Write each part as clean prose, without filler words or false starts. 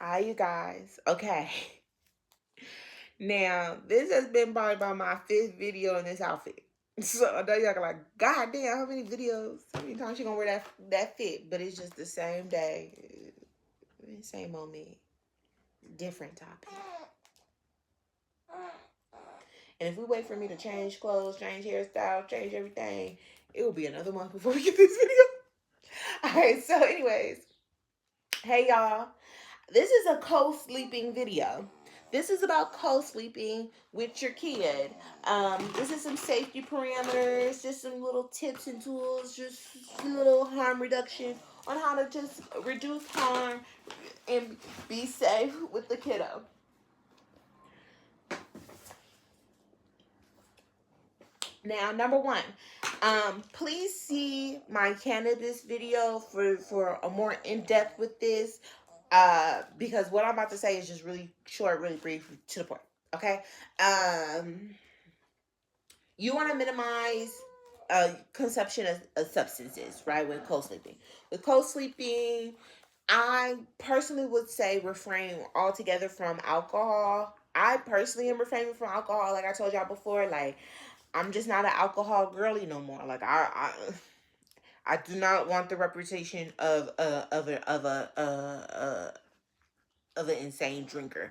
Hi, you guys. Okay. Now, this has been probably about my 5th video in this outfit. So I know y'all like, God damn, how many videos? How many times she gonna wear that fit? But it's just the same day. Same old me. Different topic. And if we wait for me to change clothes, change hairstyle, change everything, it will be another month before we get this video. Alright, so anyways. Hey y'all. This is a co-sleeping video. This is about co-sleeping with your kid. This is some safety parameters, just some little tips and tools, just a little harm reduction on how to just reduce harm and be safe with the kiddo. Now, number one, please see my cannabis video for a more in-depth with this. Because what I'm about to say is just really short, really brief, to the point. Okay. You want to minimize consumption of substances, right? With co-sleeping. With co-sleeping, I personally would say refrain altogether from alcohol. I personally am refraining from alcohol, like I told y'all before. Like, I'm just not an alcohol girly no more. Like I do not want the reputation of an insane drinker.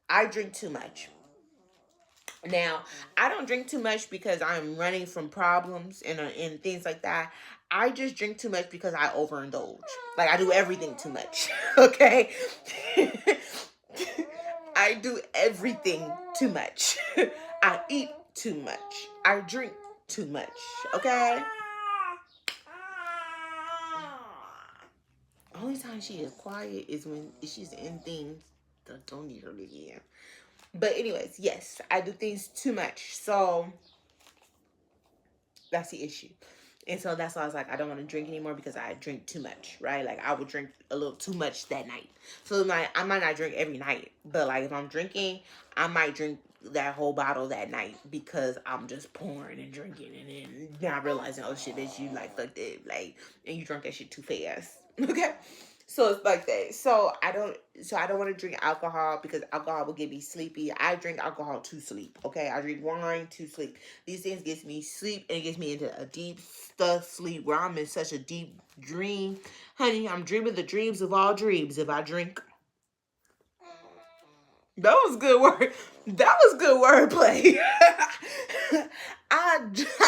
I drink too much. Now, I don't drink too much because I'm running from problems and things like that. I just drink too much because I overindulge. Like, I do everything too much. Okay? I do everything too much. I eat too much. I drink too much. Okay? Only time she is quiet is when she's in things that don't need her to be in. But anyways, yes, I do things too much. So that's the issue. And so that's why I was like, I don't want to drink anymore because I drink too much, right? Like, I would drink a little too much that night. So like, I might not drink every night, but like if I'm drinking, I might drink that whole bottle that night because I'm just pouring and drinking and then not realizing, oh shit, bitch, you like fucked it, like, and you drunk that shit too fast. Okay. So it's like that. So I don't want to drink alcohol because alcohol will get me sleepy. I drink alcohol to sleep. Okay. I drink wine to sleep. These things gets me sleep and it gets me into a deep stuff sleep where I'm in such a deep dream. Honey, I'm dreaming the dreams of all dreams if I drink. That was good word. That was good wordplay. I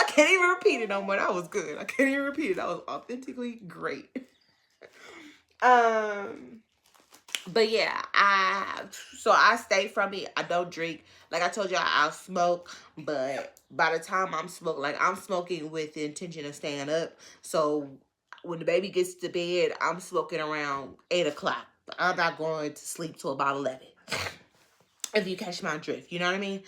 can't even repeat it no more. That was good. I can't even repeat it. That was authentically great. But yeah, I stay from it. I don't drink. Like I told y'all, I'll smoke, but by the time I'm smoking with the intention of staying up. So when the baby gets to bed, I'm smoking around 8 o'clock. I'm not going to sleep till about 11. If you catch my drift, you know what I mean?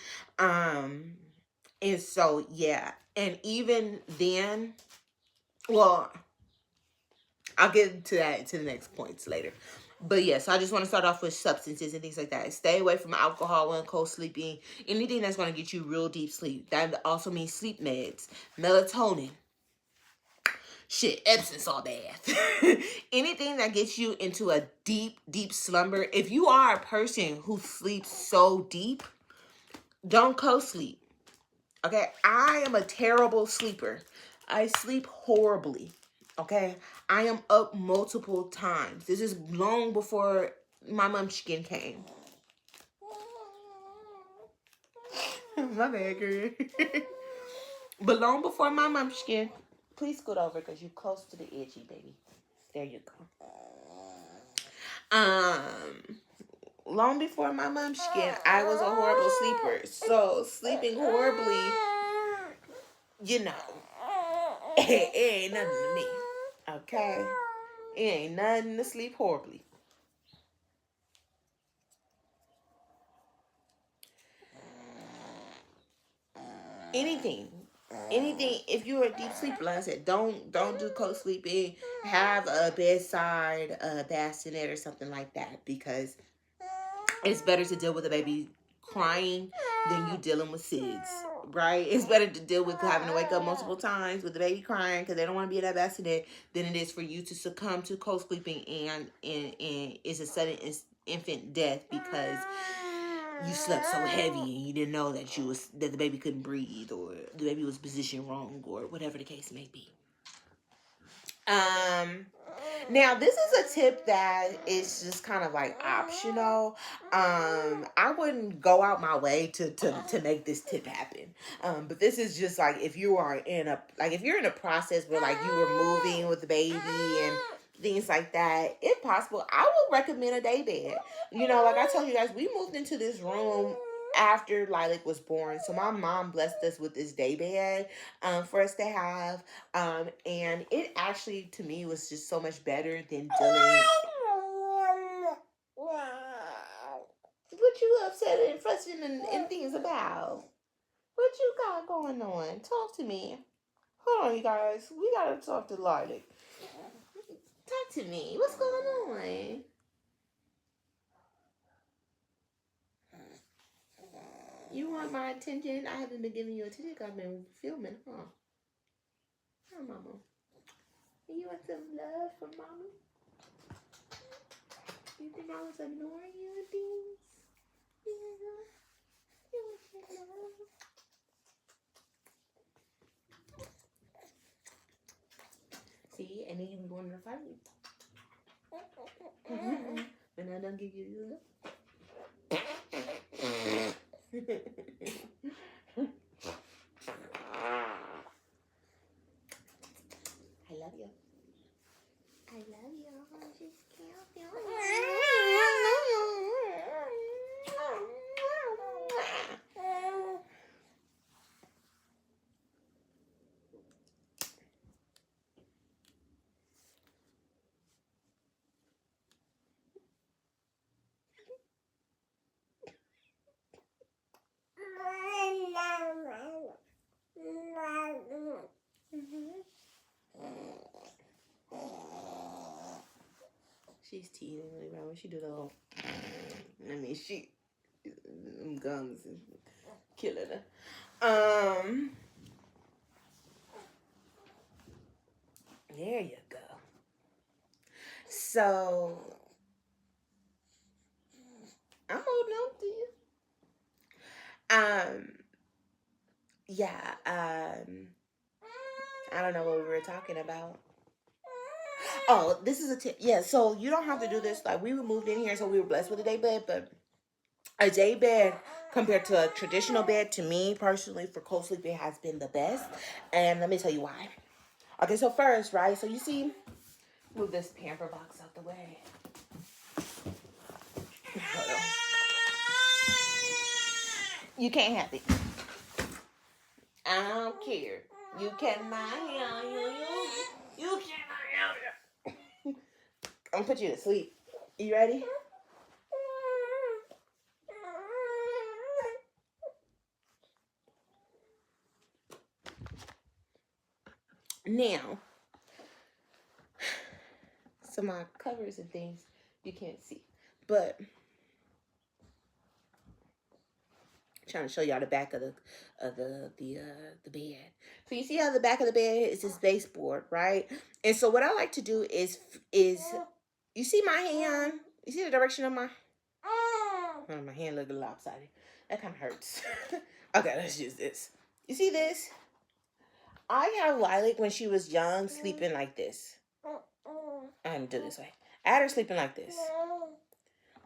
And so yeah, and even then, well, I'll get into the next points later. But yes, I just want to start off with substances and things like that. Stay away from alcohol when co-sleeping. Anything that's going to get you real deep sleep. That also means sleep meds, melatonin, shit, Epsom salt bath. Anything that gets you into a deep, deep slumber. If you are a person who sleeps so deep, don't co-sleep. Okay, I am a terrible sleeper. I sleep horribly. Okay, I am up multiple times. This is long before my munchkin came. My bad, girl. But long before my munchkin, please scoot over because you're close to the edgy, baby. There you go. Long before my munchkin, I was a horrible sleeper. So sleeping horribly, you know, it ain't nothing to me. Okay? It ain't nothing to sleep horribly. Anything, if you're a deep sleeper, like I said, don't do co-sleeping. Have a bedside bassinet or something like that, because it's better to deal with a baby crying than you dealing with SIDS, right? It's better to deal with having to wake up multiple times with the baby crying because they don't want to be in that bassinet than it is for you to succumb to co-sleeping and it's a sudden infant death because you slept so heavy and you didn't know that the baby couldn't breathe, or the baby was positioned wrong, or whatever the case may be. Now this is a tip that is just kind of like optional. I wouldn't go out my way to make this tip happen. But this is just like if you're in a process where like you were moving with the baby and things like that, if possible, I would recommend a day bed. Like I told you guys, we moved into this room after Lilac was born. So my mom blessed us with this day bed for us to have. And it actually, to me, was just so much better than dealing. What you upset and frustrated and things about? What you got going on? Talk to me. Hold on, you guys. We gotta talk to Lilac. Talk to me. What's going on? You want my attention? I haven't been giving you attention because I've been filming, huh? Hi, Mama. You want some love from Mama? You think I was ignoring you and things? Yeah. You want some love? See, and then you be wanting to fight me. And I don't give you love. I love you. I love you. I just can't feel She's teething really bad when she do the whole. Gums is killing her. There you go. So I'm holding on to you. Yeah. I don't know what we were talking about. Oh, this is a tip. Yeah, so you don't have to do this. Like, we moved in here, so we were blessed with a day bed, but a day bed compared to a traditional bed, to me personally, for co-sleeping, has been the best. And let me tell you why. Okay, so first, right? So you see, move this pamper box out the way. Hold on. You can't have it. I don't care. You cannot have you cannot have it. I'm gonna put you to sleep. You ready? Now, so my covers and things you can't see, but I'm trying to show y'all the back of the bed. So you see how the back of the bed is this baseboard, right? And so what I like to do is you see my hand? You see the direction of my? Oh, my hand looking lopsided. That kind of hurts. Okay, let's use this. You see this? I have Lilac when she was young sleeping like this. I'm gonna do this way. I had her sleeping like this.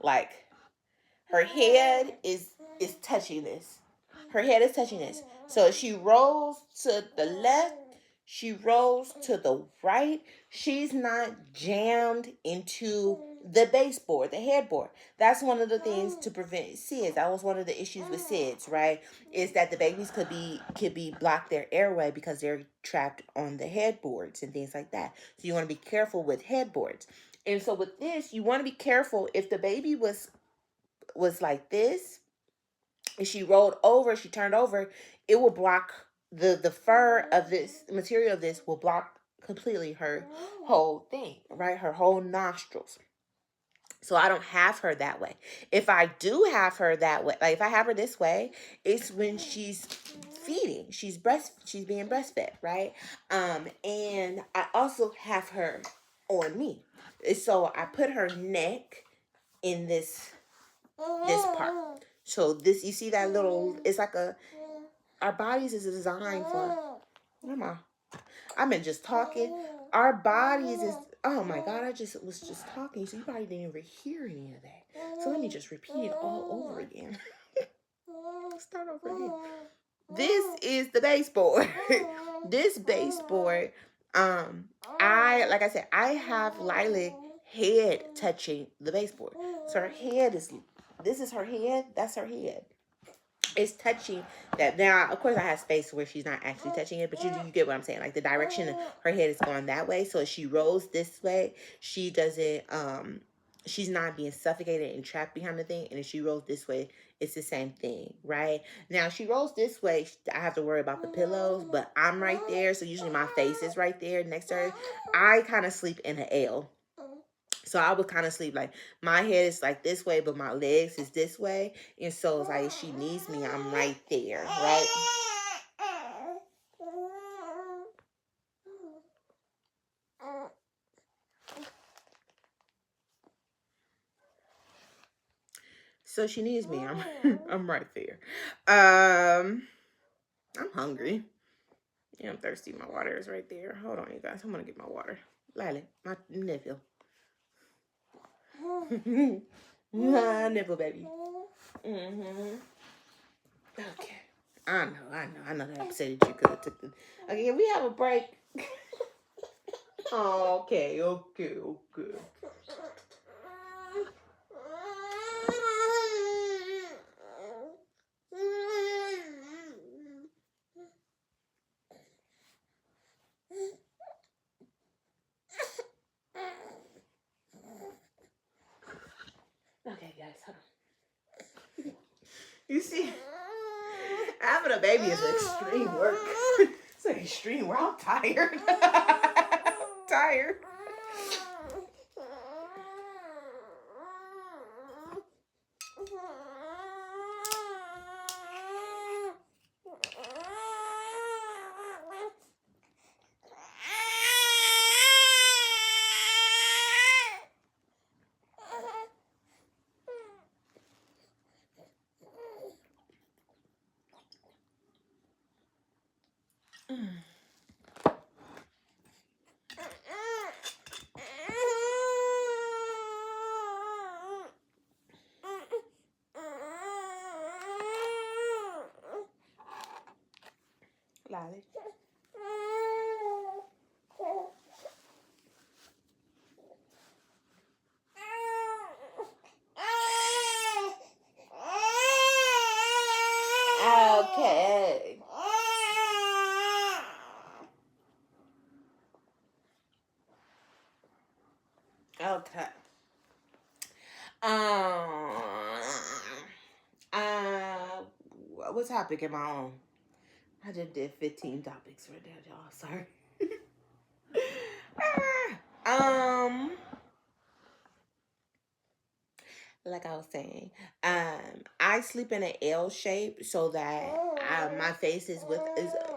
Like her head is touching this. Her head is touching this. So she rolls to the left. She rolls to the right. She's not jammed into the baseboard, the headboard. That's one of the things to prevent SIDS. That was one of the issues with SIDS, right? Is that the babies could be blocked their airway because they're trapped on the headboards and things like that. So you want to be careful with headboards. And so with this, you want to be careful if the baby was like this, and she rolled over, she turned over, it will block the fur of this material of this will block completely her whole thing, right? Her whole nostrils. So I don't have her that way. If I do have her that way, like if I have her this way, it's when she's feeding. She's being breastfed, right? And I also have her on me. So I put her neck in this part. So this, you see that little, it's like our bodies is designed for, Grandma, I've been just talking. Our bodies is, oh my God, I just was just talking, so you probably didn't even hear any of that. So let me just repeat it all over again. Start over again. This is the baseboard. This baseboard, like I said, I have Lilac head touching the baseboard. So her head is, this is her head, that's her head. It's touching that. Now, of course, I have space where she's not actually touching it, but you get what I'm saying. Like the direction of her head is going that way. So if she rolls this way, she doesn't, she's not being suffocated and trapped behind the thing. And if she rolls this way, it's the same thing, right? Now, if she rolls this way, I have to worry about the pillows, but I'm right there. So usually my face is right there next to her. I kind of sleep in an L. So I would kind of sleep like my head is like this way, but my legs is this way. And so it's like if she needs me, I'm right there, right? So she needs me. I'm right there. I'm hungry. Yeah, I'm thirsty. My water is right there. Hold on, you guys. I'm gonna get my water. Lily, my nipple. Nipple baby. Okay. I know that upset you could have took the. Okay, we have a break. Okay. Okay, guys, hold on. You see, having a baby is extreme work. It's like extreme work. I'm tired. Tired. Lolly. Okay. Okay. What topic am I on? I just did 15 topics right there, y'all. Sorry. Like I was saying, I sleep in an L shape so that my face is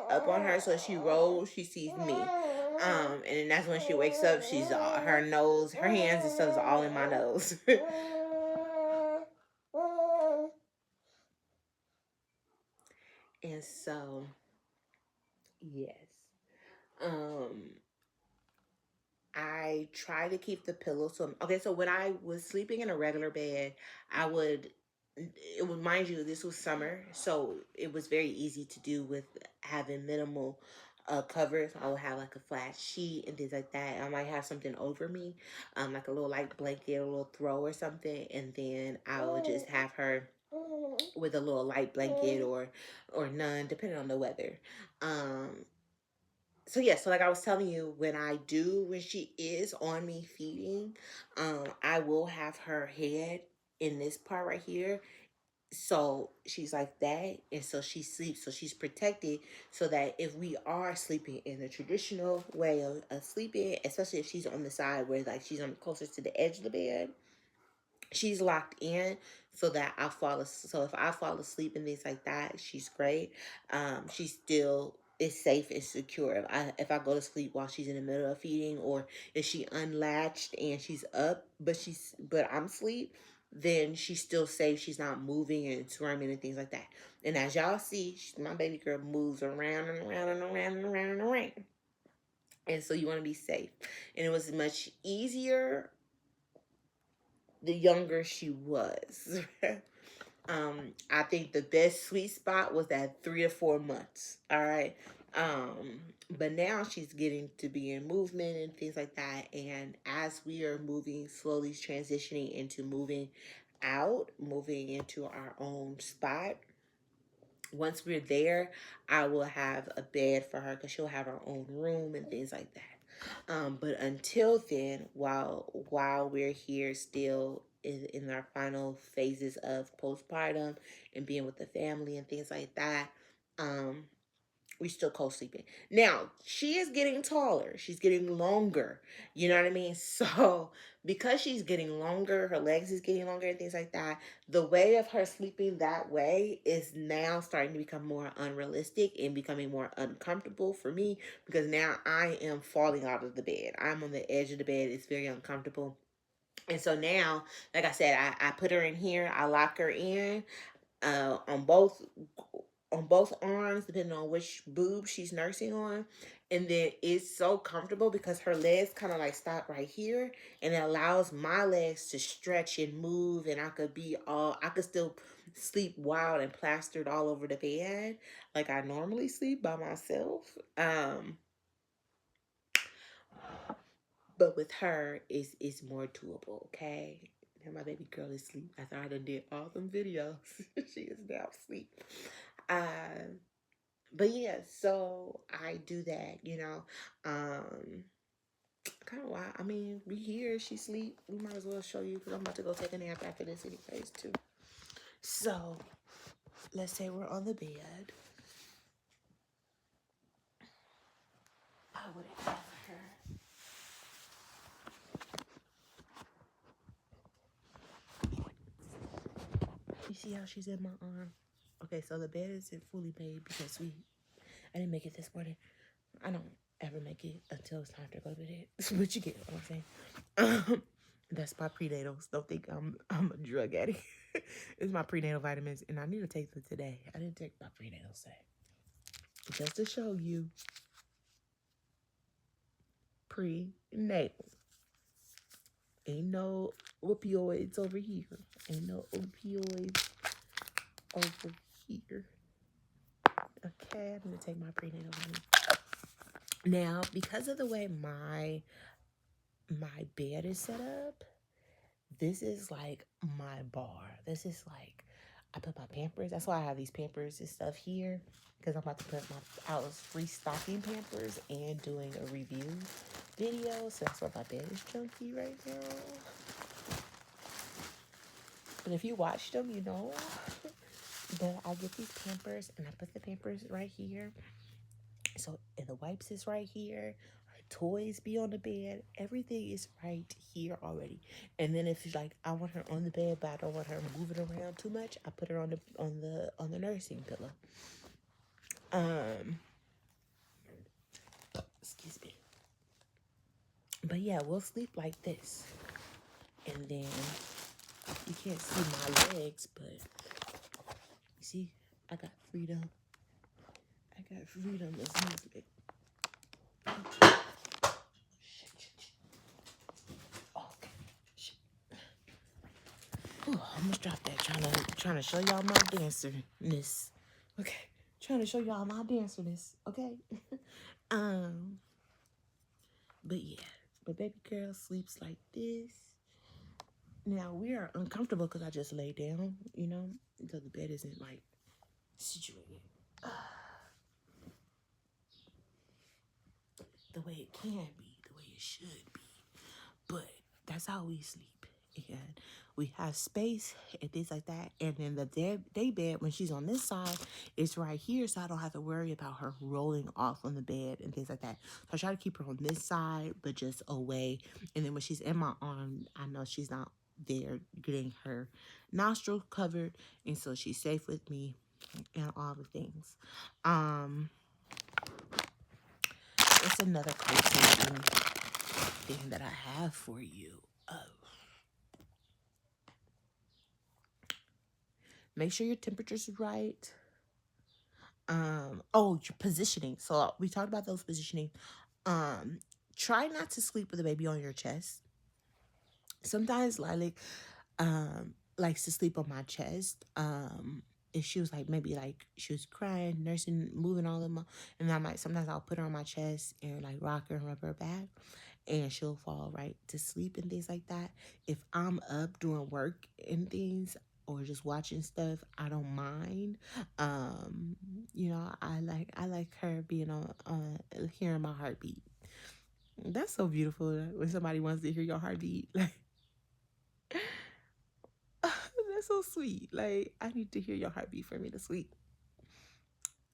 up on her. So if she rolls, she sees me. And then that's when she wakes up. She's her nose, her hands and stuff is all in my nose. And so, yes. I try to keep the pillow. So, okay, so when I was sleeping in a regular bed, it would, mind you, this was summer, so it was very easy to do with having minimal covers. I would have like a flat sheet and things like that. I might have something over me, like a little light blanket, a little throw or something, and then I would just have her with a little light blanket or none, depending on the weather. So yeah, so like I was telling you, when she is on me feeding, I will have her head in this part right here. So she's like that, and so she sleeps, so she's protected, so that if we are sleeping in the traditional way of sleeping, especially if she's on the side where like she's on closest to the edge of the bed, she's locked in so that so if I fall asleep and things like that, she's great. She still is safe and secure. If I go to sleep while she's in the middle of feeding, or if she unlatched and she's up but I'm asleep, then she's still safe. She's not moving and squirming and things like that. And as y'all see, my baby girl moves around and around and around and around and around. And so you want to be safe. And it was much easier the younger she was. I think the best sweet spot was that 3 to 4 months. All right. But now she's getting to be in movement and things like that. And as we are moving, slowly transitioning into moving out, moving into our own spot, once we're there, I will have a bed for her because she'll have her own room and things like that. But until then, while we're here still in our final phases of postpartum and being with the family and things like that, we still co-sleeping. Now, she is getting taller. She's getting longer. You know what I mean? So, because she's getting longer, her legs is getting longer and things like that, the way of her sleeping that way is now starting to become more unrealistic and becoming more uncomfortable for me because now I am falling out of the bed. I'm on the edge of the bed. It's very uncomfortable. And so now, like I said, I put her in here. I lock her in on both arms, depending on which boob she's nursing on. And then it's so comfortable because her legs kind of like stop right here, and it allows my legs to stretch and move, and I could still sleep wild and plastered all over the bed like I normally sleep by myself. But with her, it's more doable, okay? And my baby girl is asleep after I done did all them videos. She is now asleep. But yeah, so I do that, you know. Kind of why, I mean, we here, she sleep. We might as well show you because I'm about to go take a nap after this anyways too. So, let's say we're on the bed. I would have her. You see how she's in my arm? Okay, so the bed isn't fully made because I didn't make it this morning. I don't ever make it until it's time to go to bed. But you get what I'm saying. That's my prenatals. Don't think I'm a drug addict. It's my prenatal vitamins, and I need to take them today. I didn't take my prenatals today. Just to show you, prenatal. Ain't no opioids over here. Ain't no opioids over here. Okay, I'm gonna take my prenatal vitamins. Now, because of the way my bed is set up, this is like my bar. This is like, I put my Pampers. That's why I have these Pampers and stuff here. Because I'm about to put I was restocking Pampers and doing a review video. So that's why my bed is chunky right now. But if you watch them, you know that I get these Pampers and I put the Pampers right here. So, and the wipes is right here. Toys be on the bed. Everything is right here already. And then if like I want her on the bed, but I don't want her moving around too much, I put her on the nursing pillow. Excuse me. But yeah, we'll sleep like this. And then you can't see my legs, but you see, I got freedom. I got freedom of movement. Ooh, I almost dropped that trying to show y'all my dancerness. Okay. Trying to show y'all my dancerness. Okay. But yeah, but baby girl sleeps like this. Now we are uncomfortable because I just lay down, you know, until the bed isn't like situated the way it can be, the way it should be. But that's how we sleep. And we have space and things like that. And then the day bed, when she's on this side, it's right here, so I don't have to worry about her rolling off on the bed and things like that. So I try to keep her on this side, but just away. And then when she's in my arm, I know she's not there getting her nostril covered, and so she's safe with me and all the things. It's another CoSleeping thing that I have for you. Make sure your temperature's right. Oh, your positioning. So we talked about those positioning. Um, Try not to sleep with the baby on your chest. Sometimes Lilac likes to sleep on my chest. If she was like, maybe like she was crying, nursing, moving all of my, and I might sometimes I'll put her on my chest and like rock her and rub her back, and she'll fall right to sleep and things like that. If I'm up doing work and things or just watching stuff, I don't mind. Um, I like her being on hearing my heartbeat. That's so beautiful when somebody wants to hear your heartbeat. Like that's so sweet. Like I need to hear your heartbeat for me to sleep.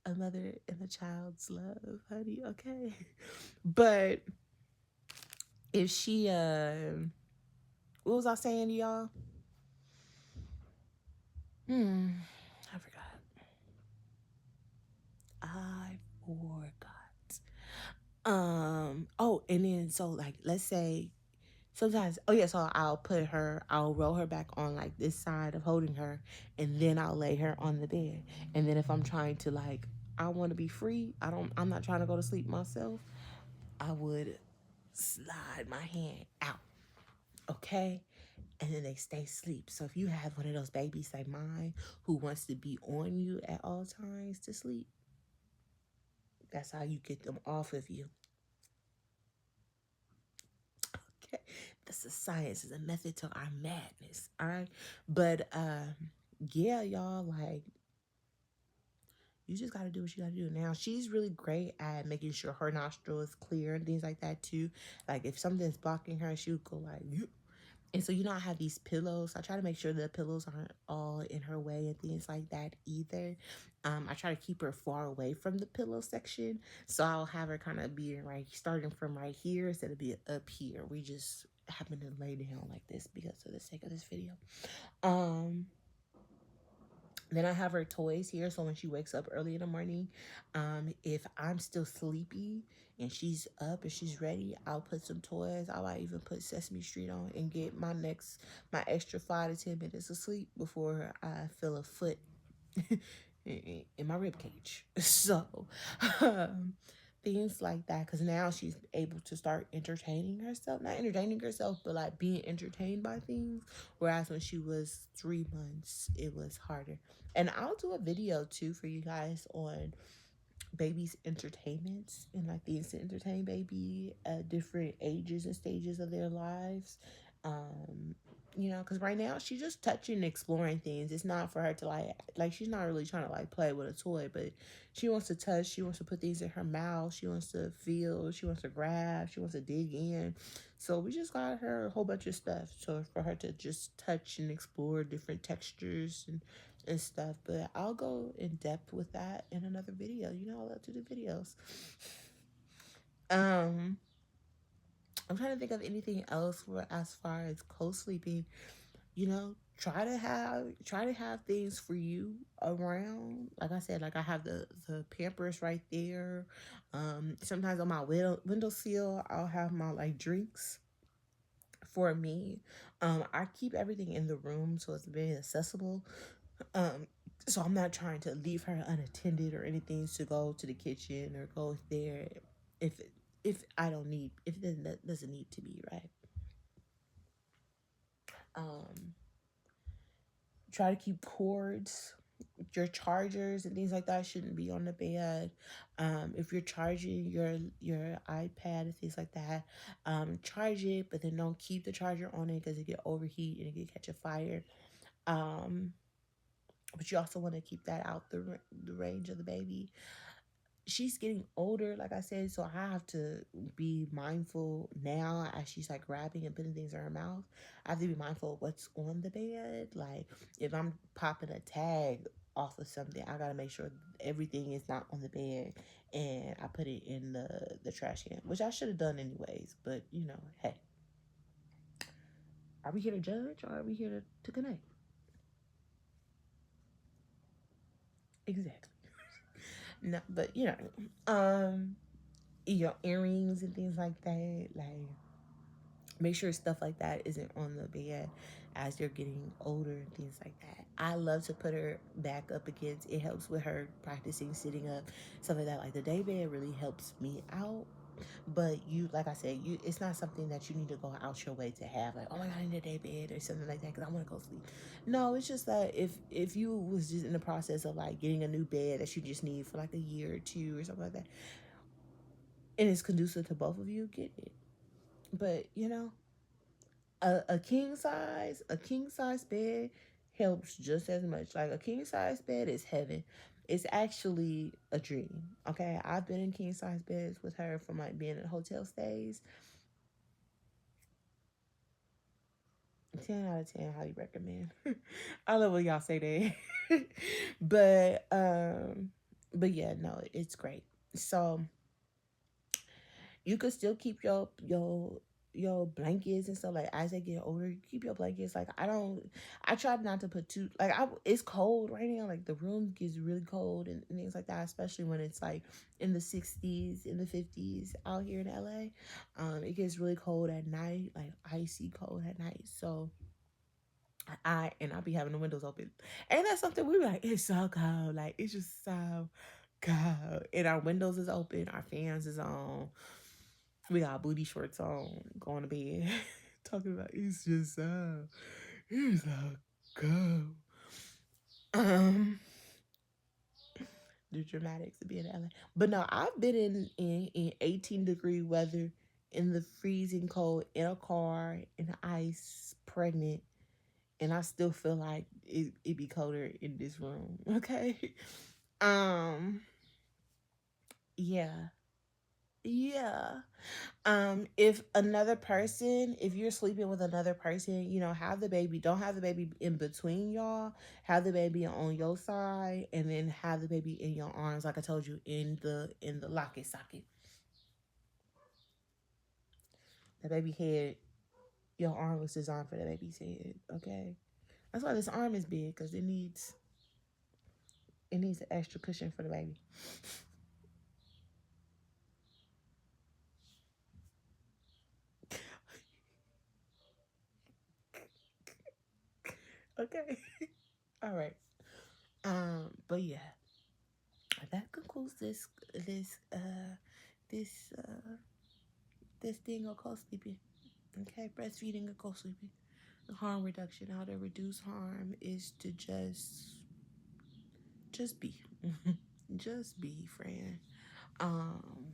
A mother and a child's love, honey. Okay, but if she what was I saying to y'all? I forgot. I forgot. Oh, and then so like let's say sometimes, oh yeah, so I'll roll her back on like this side of holding her, and then I'll lay her on the bed. And then if I'm trying to like, I want to be free, I'm not trying to go to sleep myself, I would slide my hand out, okay? And then they stay asleep. So if you have one of those babies like mine who wants to be on you at all times to sleep, that's how you get them off of you. Okay. That's a science, is a method to our madness. All right. But yeah, y'all, like you just gotta do what you gotta do. Now she's really great at making sure her nostril is clear and things like that too. Like if something's blocking her, she'll go like you. And so, I have these pillows. I try to make sure the pillows aren't all in her way and things like that either. I try to keep her far away from the pillow section. So I'll have her kind of be right, starting from right here instead of being up here. We just happen to lay down like this because of the sake of this video. Um, then I have her toys here. So when she wakes up early in the morning, if I'm still sleepy and she's up and she's ready, I'll put some toys. I might even put Sesame Street on and get my extra 5 to 10 minutes of sleep before I feel a foot in my rib cage. So, um, things like that. Because now she's able to start entertaining herself. Not entertaining herself, but like being entertained by things. Whereas when she was 3 months, it was harder. And I'll do a video too for you guys on babies' entertainments and like things to entertain baby at different ages and stages of their lives. Um, because right now she's just touching and exploring things. It's not for her to like she's not really trying to like play with a toy, but she wants to touch, she wants to put things in her mouth, she wants to feel, she wants to grab, she wants to dig in. So we just got her a whole bunch of stuff so for her to just touch and explore different textures and stuff. But I'll go in depth with that in another video. I love to do videos. um I'm trying to think of anything else for as far as co-sleeping. Try to have things for you around. Like I said, like I have the Pampers right there. Sometimes on my windowsill I'll have my like drinks for me. I keep everything in the room so it's very accessible. Um, so I'm not trying to leave her unattended or anything to go to the kitchen or go there if if it doesn't need to be, right. Um, Try to keep cords, your chargers and things like that shouldn't be on the bed. If you're charging your iPad and things like that, charge it, but then don't keep the charger on it because it get overheat and it can catch a fire. Um, but you also want to keep that out the range of the baby. She's getting older, like I said, so I have to be mindful now as she's like grabbing and putting things in her mouth. I have to be mindful of what's on the bed. Like if I'm popping a tag off of something, I gotta make sure everything is not on the bed and I put it in the trash can, which I should have done anyways. But hey, are we here to judge or are we here to connect? Exactly. No, but your earrings and things like that, like make sure stuff like that isn't on the bed as you're getting older and things like that. I love to put her back up against. It helps with her practicing sitting up, stuff like that. Like the day bed really helps me out. But you, like I said, you it's not something that you need to go out your way to have. Like, oh my god, I need a day bed or something like that because I want to go sleep. No, it's just that if you was just in the process of like getting a new bed that you just need for like a year or two or something like that, and it's conducive to both of you, get it. But a king size bed helps just as much. Like a king size bed is heaven. It's actually a dream. Okay, I've been in king size beds with her from like being in hotel stays. 10 out of 10, highly recommend. I love when y'all say that. But yeah, no, it's great. So you could still keep your blankets and stuff. Like as they get older, you keep your blankets. Like I try not to put too like it's cold right now. Like the room gets really cold and things like that, especially when it's like in the 60s, in the 50s out here in LA. It gets really cold at night, like icy cold at night. So I'll be having the windows open. And that's something we were like, it's so cold. Like it's just so cold. And our windows is open, our fans is on. We got booty shorts on, going to bed. Talking about it's so cold. Um the dramatics of being in LA. But no, I've been in 18-degree weather in the freezing cold in a car in the ice, pregnant, and I still feel like it be colder in this room. Okay. Um. Yeah. Yeah. If you're sleeping with another person, have the baby. Don't have the baby in between y'all. Have the baby on your side, and then have the baby in your arms, like I told you in the locket socket. The baby head, your arm was designed for the baby's head. Okay. That's why this arm is big because it needs an extra cushion for the baby. Okay. All right. But yeah, that concludes this this uh this thing of co-sleeping. Okay, breastfeeding and co-sleeping. Harm reduction. How to reduce harm is to just be. Just be, friend. Um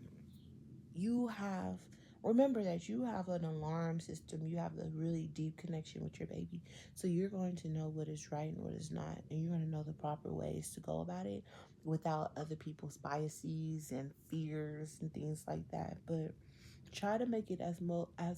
you have remember that you have an alarm system. You have a really deep connection with your baby, so you're going to know what is right and what is not, and you're going to know the proper ways to go about it without other people's biases and fears and things like that. But try to make it as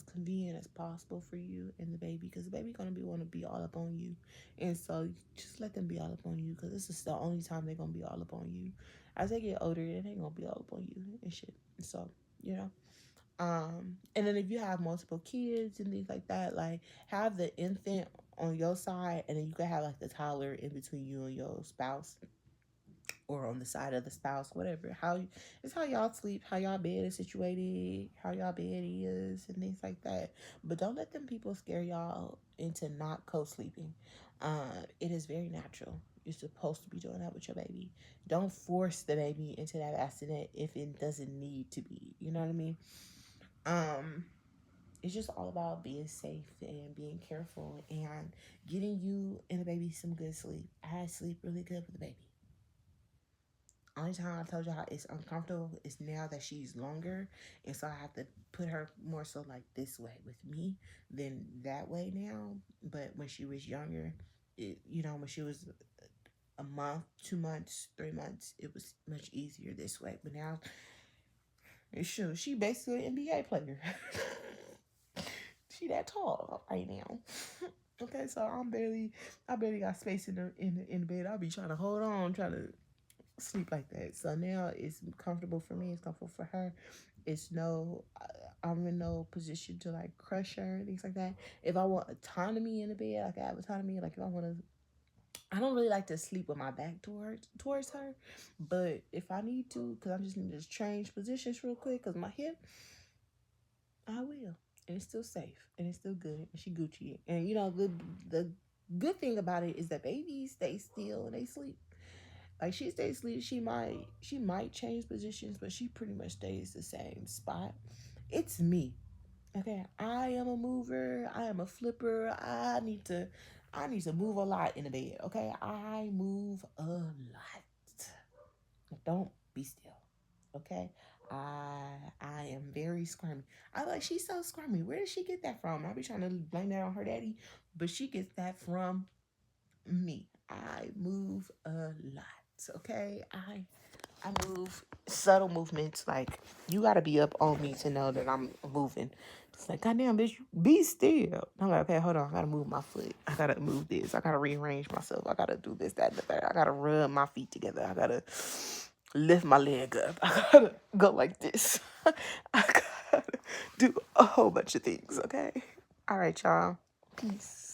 convenient as possible for you and the baby, because the baby gonna want to be all up on you, and so just let them be all up on you, because this is the only time they're gonna be all up on you. As they get older, they ain't gonna be all up on you and shit. So you know. And then if you have multiple kids and things like that, like have the infant on your side, and then you can have like the toddler in between you and your spouse, or on the side of the spouse, whatever. It's how y'all sleep, how y'all bed is situated, how y'all bed is, and things like that. But don't let them people scare y'all into not co-sleeping. It is very natural. You're supposed to be doing that with your baby. Don't force the baby into that accident if it doesn't need to be. You know what I mean? Um, it's just all about being safe and being careful and getting you and the baby some good sleep. I sleep really good with the baby. Only time I told you how it's uncomfortable is now that she's longer, and so I have to put her more so like this way with me than that way now. But when she was younger, when she was a month, 2 months, 3 months, it was much easier this way. But now, she basically an NBA player. She that tall right now. Okay, so I barely got space in the bed. I'll be trying to hold on, trying to sleep like that. So now it's comfortable for me. It's comfortable for her. I'm in no position to like crush her and things like that. If I want autonomy in the bed, like I have autonomy. Like if I want to, I don't really like to sleep with my back towards her. But if I need to, because I just need to change positions real quick, because my hip, I will. And it's still safe and it's still good. And she Gucci. And the Good thing about it is that babies stay still and they sleep. Like she stays asleep, she might change positions, but she pretty much stays the same spot. It's me. Okay. I am a mover. I am a flipper. I need to move a lot in the bed. Okay. I move a lot. Don't be still. Okay. I am very squirmy. I like she's so squirmy. Where does she get that from? I be trying to blame that on her daddy, but she gets that from me. I move a lot. Okay. I move subtle movements. Like you gotta be up on me to know that I'm moving. It's like, goddamn, bitch, you be still. I'm like, okay, hold on. I gotta move my foot. I gotta move this. I gotta rearrange myself. I gotta do this, that, and the third. I gotta rub my feet together. I gotta lift my leg up. I gotta go like this. I gotta do a whole bunch of things. Okay. All right, y'all. Peace.